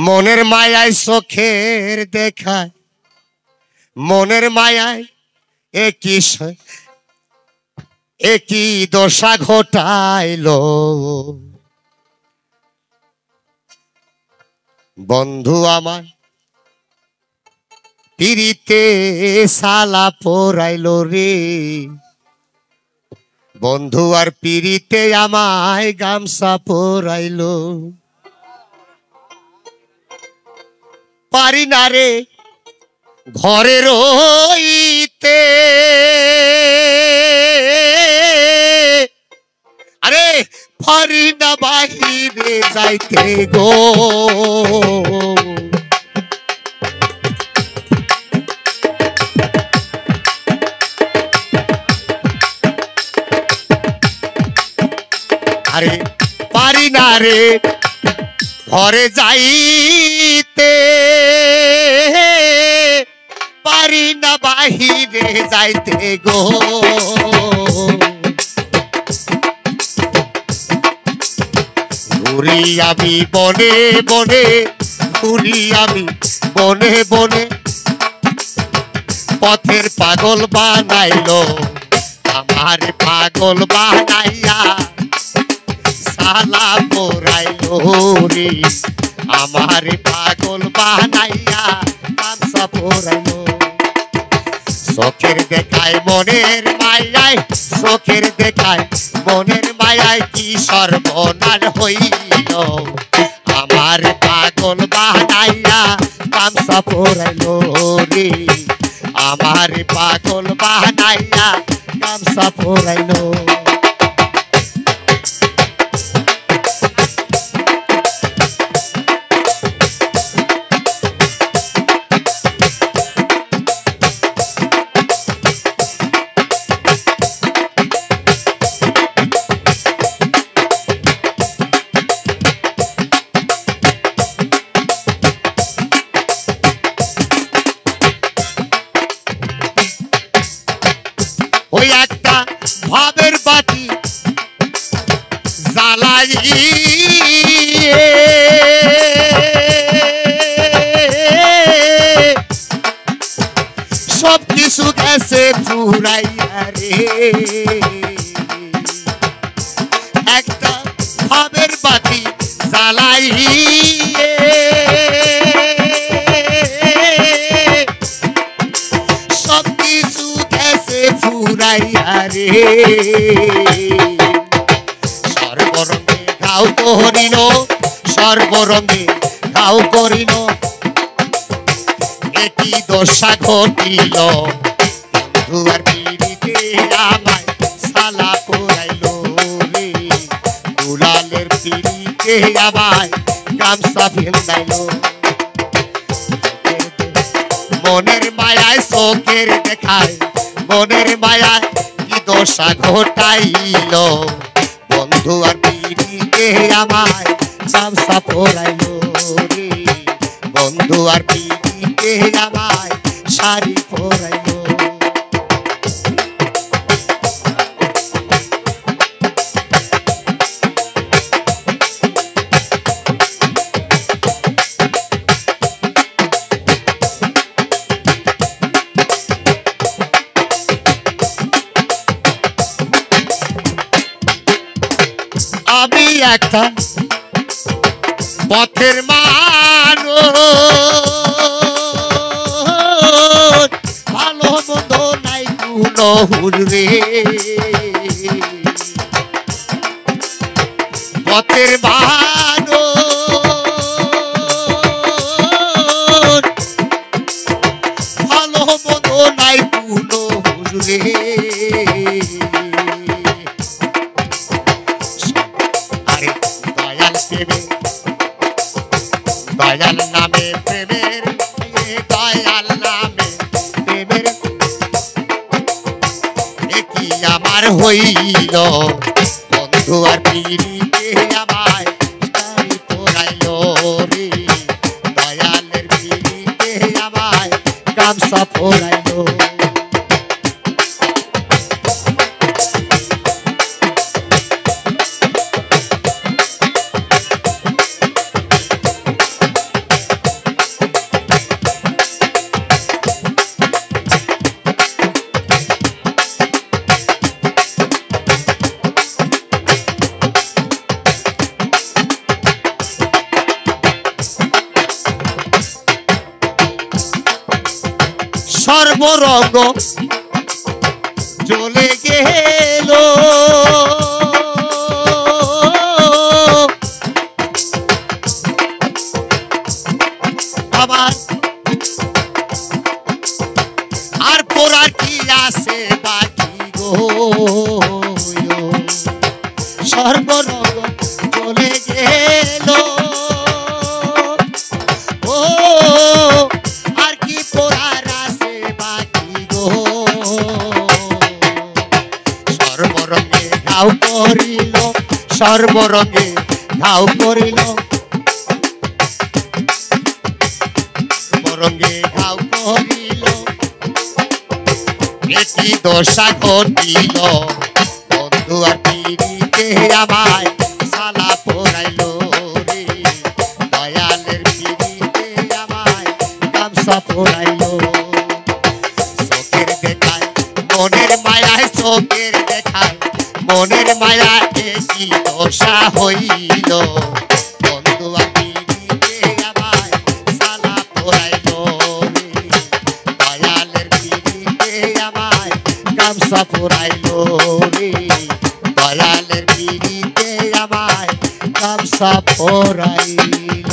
মনের মায়ায় চোখের দেখায়, মনের মায়ায় একই দশা ঘটাইল। বন্ধু আমার পিরিতে সালা পরাইল রে, বন্ধু আর পিরিতে আমায় গামছা পরাইল। পারি না রে ঘরে রইতে, আরে পারি না বাহিরে যাইতে গো। আরে পারি না রে ঘরে যাইতে, পারি না বাহিরে যাইতে গো। ঘুরি আমি বনে বনে, ঘুরি আমি বনে বনে, পথের পাগল বানাইলো আমার পাগল বানাইয়া সালা পরাইলো রে, আমার পাগল বানাইয়া গামছা পরাইলো। চোখের দেখায় মনের মায়ায়, চোখের দেখায় মনের মায়ায় কি সর্বনাশ হইল, আমার পাগল বানাইয়া গামছা পরাইলো রে, আমার পাগল বানাইয়া গামছা পরাইলো। ওই একটা ভাবের বাতি জ্বালাই সব কিছু গেছে পুরাইয়া রে, একটা ভাবের বাতি জ্বালাই সব কিছু গেছে পুরাইয়া রে। সর্বরঙ্গে ঘাও করিল, সর্বরঙ্গে ঘাও করিল, একই দশা ঘটিল, বন্ধু আর পিরিতে আমায় সালা পরাইল রে, দুলালের পিরিতে আমায় গামছা ফেলাইল। মনের মায়ায় চোখের দেখায়, মনের মায়ায় কি দশা ঘটাইল, বন্ধু আর পিরিতে আমায় গামছা পরাইল রে, বন্ধু আর পিরিতে আমায় শাড়ি পরাইল। আমি একটা পথের মানুষ, ভালো মন্দ নাই কোনো হুজরে, পথের মানুষ, ভালো মন্দ নাই কোনো হুজরে। দয়াল নামে প্রেমের, দয়াল নামে প্রেমের কি আমার হইল, বন্ধু আর পিরিতে আমায় শাড়ি পরাইল রে, দয়ালের পিরিতে আমায় গামছা পরাইল। রঙ জ্বলে গেল আমার আর পোড়ার কি আছে বাকি গো সর্বরঙ জ্বলে গেল ও আর কি পোড়ার আছে বাকি গো সর্বরঙে ঘাও করিল সর্বরঙে ঘাও করিল সর্বরঙে ঘাও করিল এটি দশা ঘটিল বন্ধু আর পিড়িতে আমায় সালা পোড়াইল রে দয়ালের পিড়িতে আমায় গামছা পোড়াইল চোখের দেখায় মনের মায়ায় চোখের দেখায় মনের মায়া কি দশা হইল বন্ধু আর পিড়িতে আমায় সালা পোড়াইল রে দয়ালের পিড়িতে আমায় গামছা পোড়াইল রে দয়ালের পিড়িতে আমায় গামছা পোড়াইল।